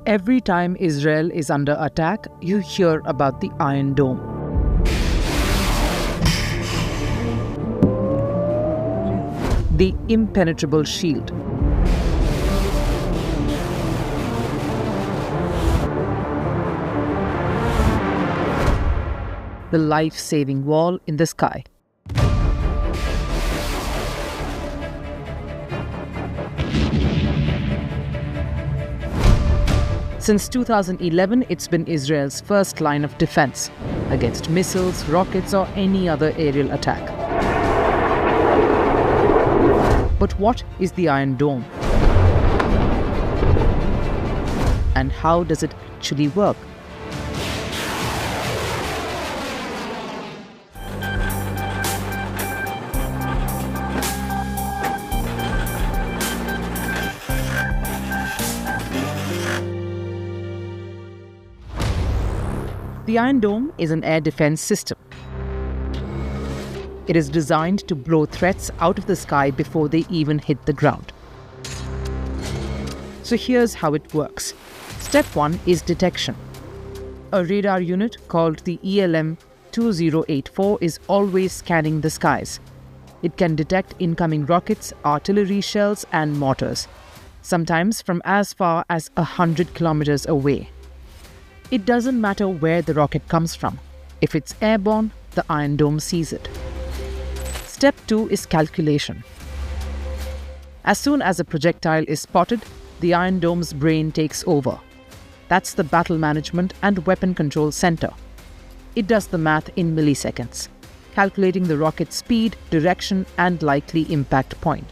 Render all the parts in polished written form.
Every time Israel is under attack, you hear about the Iron Dome. The impenetrable shield. The life-saving wall in the sky. Since 2011, it's been Israel's first line of defense against missiles, rockets, or any other aerial attack. But what is the Iron Dome? And how does it actually work? The Iron Dome is an air defense system. It is designed to blow threats out of the sky before they even hit the ground. So here's how it works. Step 1 is detection. A radar unit called the ELM 2084 is always scanning the skies. It can detect incoming rockets, artillery shells, and mortars, sometimes from as far as 100 kilometers away. It doesn't matter where the rocket comes from. If it's airborne, the Iron Dome sees it. Step 2 is calculation. As soon as a projectile is spotted, the Iron Dome's brain takes over. That's the battle management and weapon control center. It does the math in milliseconds, calculating the rocket's speed, direction, and likely impact point.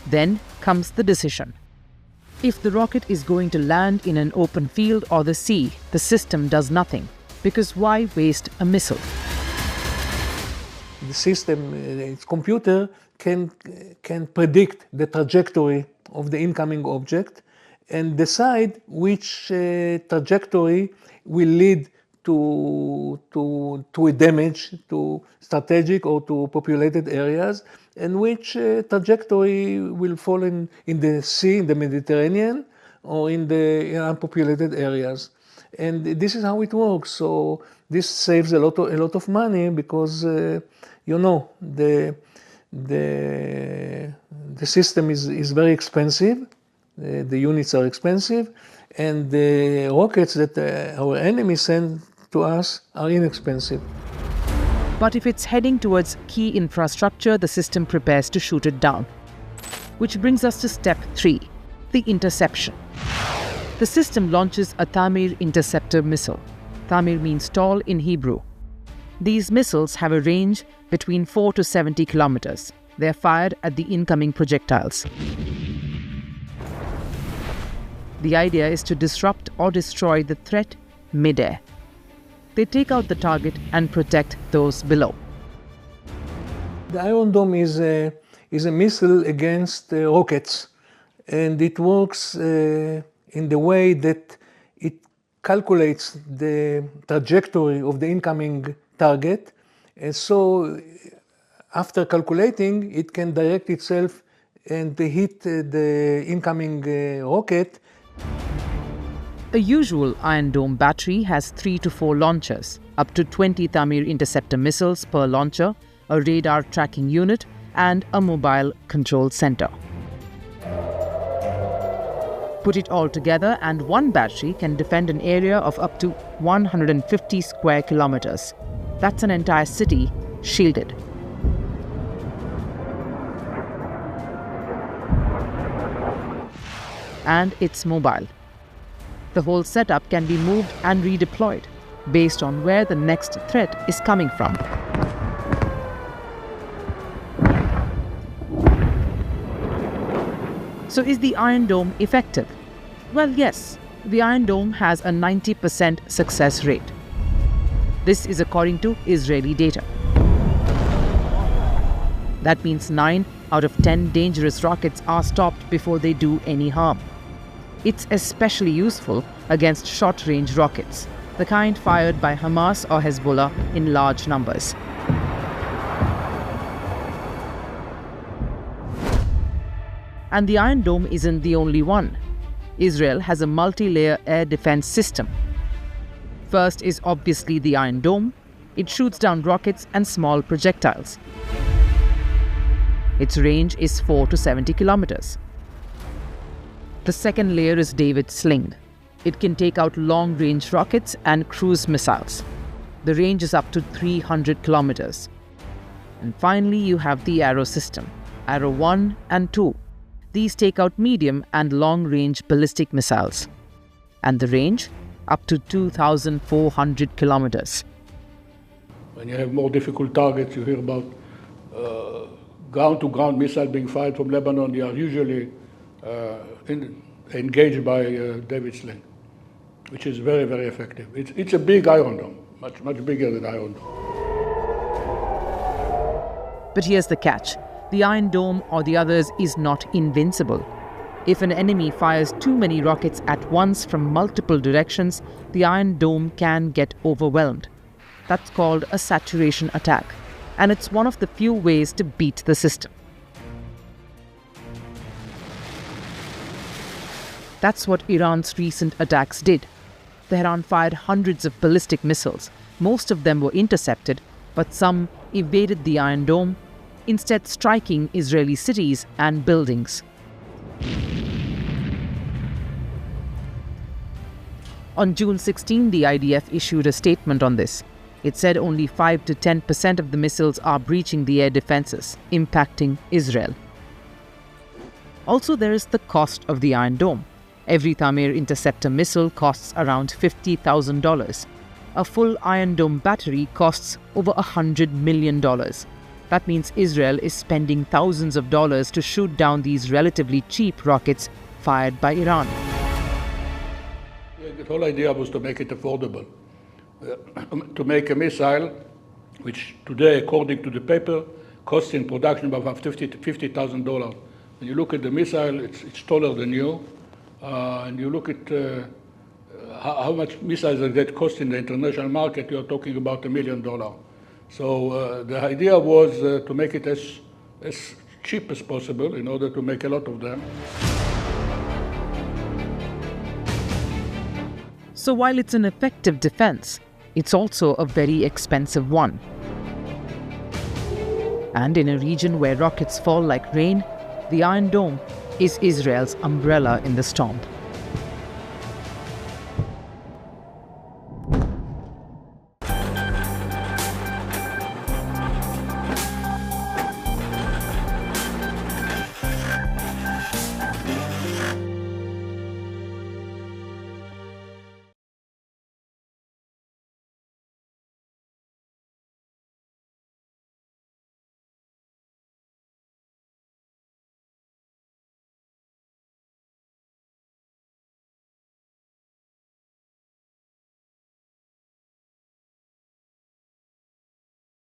Then comes the decision. If the rocket is going to land in an open field or the sea, the system does nothing, because why waste a missile? The system, its computer, can predict the trajectory of the incoming object and decide which trajectory will lead to a damage to strategic or to populated areas, and which trajectory will fall in the sea, in the Mediterranean, or in the unpopulated areas. And this is how it works. So this saves a lot of money because the system is very expensive. The units are expensive, and the rockets that our enemies send to us are inexpensive. But if it's heading towards key infrastructure, the system prepares to shoot it down. Which brings us to step 3, the interception. The system launches a Tamir interceptor missile. Tamir means tall in Hebrew. These missiles have a range between 4 to 70 kilometers. They are fired at the incoming projectiles. The idea is to disrupt or destroy the threat mid-air. They take out the target and protect those below. The Iron Dome is a missile against rockets, and it works in the way that it calculates the trajectory of the incoming target, and so after calculating, it can direct itself and hit the incoming rocket. A usual Iron Dome battery has 3 to 4 launchers, up to 20 Tamir interceptor missiles per launcher, a radar tracking unit, and a mobile control center. Put it all together and one battery can defend an area of up to 150 square kilometers. That's an entire city shielded. And it's mobile. The whole setup can be moved and redeployed based on where the next threat is coming from. So is the Iron Dome effective? Well, yes, the Iron Dome has a 90% success rate. This is according to Israeli data. That means 9 out of 10 dangerous rockets are stopped before they do any harm. It's especially useful against short-range rockets, the kind fired by Hamas or Hezbollah in large numbers. And the Iron Dome isn't the only one. Israel has a multi-layer air defense system. First is obviously the Iron Dome. It shoots down rockets and small projectiles. Its range is 4 to 70 kilometers. The second layer is David's Sling. It can take out long-range rockets and cruise missiles. The range is up to 300 kilometers. And finally, you have the Arrow system, Arrow 1 and 2. These take out medium and long-range ballistic missiles. And the range, up to 2,400 kilometers. When you have more difficult targets, you hear about ground-to-ground missiles being fired from Lebanon. They are usually engaged by David Sling, which is very, very effective. It's a big Iron Dome, much bigger than Iron Dome. But here's the catch. The Iron Dome or the others is not invincible. If an enemy fires too many rockets at once from multiple directions, the Iron Dome can get overwhelmed. That's called a saturation attack, and it's one of the few ways to beat the system. That's what Iran's recent attacks did. Tehran fired hundreds of ballistic missiles. Most of them were intercepted, but some evaded the Iron Dome, instead striking Israeli cities and buildings. On June 16, the IDF issued a statement on this. It said only 5 to 10% of the missiles are breaching the air defenses, impacting Israel. Also, there is the cost of the Iron Dome. Every Tamir interceptor missile costs around $50,000. A full Iron Dome battery costs over $100 million. That means Israel is spending thousands of dollars to shoot down these relatively cheap rockets fired by Iran. The whole idea was to make it affordable. To make a missile, which today, according to the paper, costs in production about $50,000. When you look at the missile, it's taller than you. And you look at how much missiles that cost in the international market, you're talking about $1 million. So the idea was to make it as cheap as possible in order to make a lot of them. So while it's an effective defense, it's also a very expensive one. And in a region where rockets fall like rain, the Iron Dome is Israel's umbrella in the storm.